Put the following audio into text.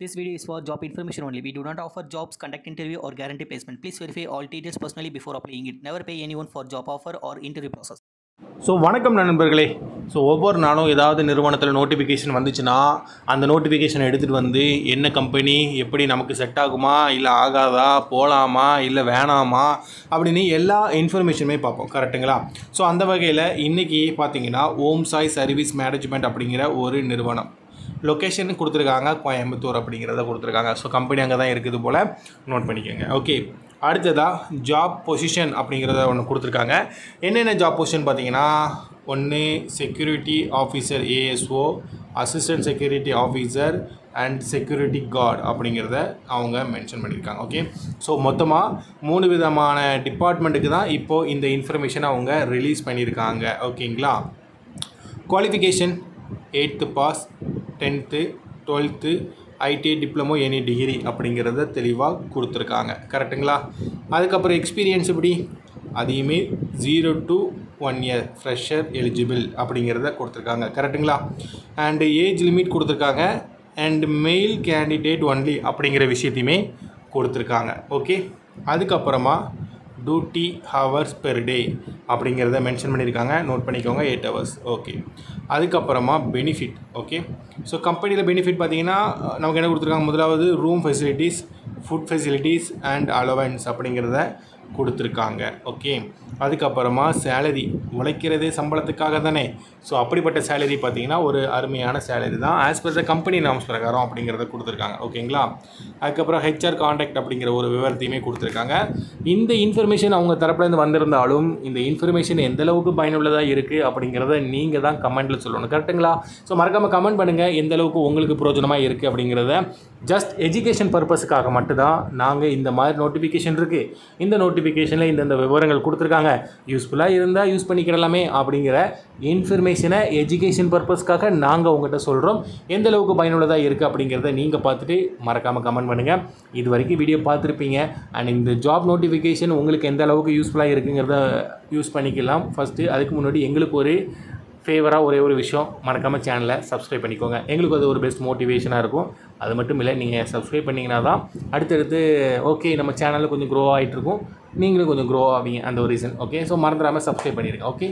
This video is for job information only. We do not offer jobs, conduct interview or guarantee placement. Please verify all details personally before applying it. Never pay anyone for job offer or interview process. So வணக்கம் நண்பர்களே. So ஒவ்வொரு நாளும் ஏதாவது நிறுவனத்தில் notification வந்துச்சுன்னா அந்த நோட்டிஃபிகேஷனை எடுத்துகிட்டு வந்து என்ன கம்பெனி, எப்படி நமக்கு செட் ஆகுமா இல்லை ஆகாதா, போகலாமா இல்லை வேணாமா அப்படின்னு எல்லா இன்ஃபர்மேஷனுமே பார்ப்போம், கரெக்டுங்களா? ஸோ அந்த வகையில் இன்றைக்கி பார்த்தீங்கன்னா ஓம் சாய் சர்வீஸ் மேனேஜ்மெண்ட் அப்படிங்கிற ஒரு நிறுவனம் லொக்கேஷன் கொடுத்துருக்காங்க, கோயம்புத்தூர் அப்படிங்கிறத கொடுத்துருக்காங்க. ஸோ கம்பெனி அங்கே தான் இருக்குது போல், நோட் பண்ணிக்கோங்க. ஓகே, அடுத்ததாக ஜாப் பொசிஷன் அப்படிங்கிறத ஒன்று கொடுத்துருக்காங்க. என்னென்ன ஜாப் பொசிஷன் பார்த்தீங்கன்னா, ஒன்று security officer ASO, assistant security officer and security guard அப்படிங்கிறத அவங்க மென்ஷன் பண்ணியிருக்காங்க. ஓகே, ஸோ மொத்தமாக 3 விதமான டிபார்ட்மெண்ட்டுக்கு தான் இப்போது இந்த இன்ஃபர்மேஷனை அவங்க ரிலீஸ் பண்ணியிருக்காங்க. ஓகேங்களா? Qualification 8th pass, 10th, 12th, ITI diploma any degree அப்படிங்கிறத தெளிவாக கொடுத்துருக்காங்க, கரெக்டுங்களா? அதுக்கப்புறம் எக்ஸ்பீரியன்ஸ் எப்படி, அதையுமே 0 to 1 year ஃப்ரெஷர் எலிஜிபிள் அப்படிங்கிறத கொடுத்துருக்காங்க, கரெக்டுங்களா? அண்டு ஏஜ் லிமிட் கொடுத்துருக்காங்க. அண்ட் மெயில் கேண்டிடேட் ஒன்லி அப்படிங்கிற விஷயத்தையுமே கொடுத்துருக்காங்க. ஓகே, அதுக்கப்புறமா டியூட்டி ஹவர்ஸ் பெர் டே அப்படிங்கிறத மென்ஷன் பண்ணியிருக்காங்க, நோட் பண்ணிக்கோங்க, 8 hours. ஓகே, அதுக்கப்புறமா பெனிஃபிட். ஓகே, ஸோ கம்பெனியில் பெனிஃபிட் பார்த்தீங்கன்னா நமக்கு என்ன கொடுத்துருக்காங்க, முதலாவது room facilities, food facilities and allowance அப்படிங்கிறத கொடுத்துருக்காங்க. ஓகே, அதுக்கப்புறமா சேலரி, உழைக்கிறதே சம்பளத்துக்காக தானே. ஸோ அப்படிப்பட்ட சேலரி பார்த்தீங்கன்னா ஒரு அருமையான சேலரி தான், as per the company norms பிரகாரம் அப்படிங்கிறத கொடுத்துருக்காங்க. ஓகேங்களா? அதுக்கப்புறம் ஹெச்ஆர் கான்டாக்ட் அப்படிங்கிற ஒரு விவரத்தையுமே கொடுத்துருக்காங்க. இந்த இன்ஃபர்மேஷன் அவங்க தரப்புலேருந்து வந்திருந்தாலும் இந்த இன்ஃபர்மேஷன் எந்தளவுக்கு பயனுள்ளதாக இருக்குது அப்படிங்கிறத நீங்கள் தான் கமெண்ட்டில் சொல்லணும், கரெக்டுங்களா? ஸோ மறக்காமல் கமெண்ட் பண்ணுங்கள் எந்தளவுக்கு உங்களுக்கு பிரயோஜனமாக இருக்குது அப்படிங்கிறத. ஜஸ்ட் எஜுகேஷன் பர்பஸுக்காக மட்டும்தான் நாங்கள் இந்த மாதிரி நோட்டிஃபிகேஷன் இருக்குது, இந்த நோட்டிஃபிகேஷனில் இந்த விவரங்கள் கொடுத்துருக்காங்க, யூஸ்ஃபுல்லாக இருந்தால் யூஸ் பண்ணிக்கிறலாமே அப்படிங்கிற இன்ஃபர்மேஷனை எஜுகேஷன் பர்பஸ்க்காக நாங்கள் உங்கள்கிட்ட சொல்கிறோம். எந்த அளவுக்கு பயனுள்ளதாக இருக்குது அப்படிங்கிறத நீங்கள் பார்த்துட்டு மறக்காமல் கமெண்ட் பண்ணுங்கள். இது வரைக்கும் வீடியோ பார்த்துருப்பீங்க. அண்ட் இந்த ஜாப் நோட்டிஃபிகேஷன் உங்களுக்கு எந்த அளவுக்கு யூஸ்ஃபுல்லாக இருக்குங்கிறத யூஸ் பண்ணிக்கலாம். ஃபஸ்ட்டு அதுக்கு முன்னாடி எங்களுக்கு ஒரு ஃபேவராக ஒரே ஒரு விஷயம், மறக்காமல் சேனலை சப்ஸ்கிரைப் பண்ணிக்கோங்க. எங்களுக்கு அது ஒரு பெஸ்ட் மோட்டிவேஷனாக இருக்கும். அது மட்டும் இல்லை, நீங்கள் சப்ஸ்கிரைப் பண்ணிங்கன்னா தான் அடுத்தடுத்து ஓகே நம்ம சேனலில் கொஞ்சம் க்ரோ ஆகிட்டுருக்கும், நீங்களும் கொஞ்சம் க்ரோ ஆவீங்க, அந்த ஒரு ரீசன். ஓகே, ஸோ மறந்துடாமல் சப்ஸ்கிரைப் பண்ணிடுங்க. ஓகே.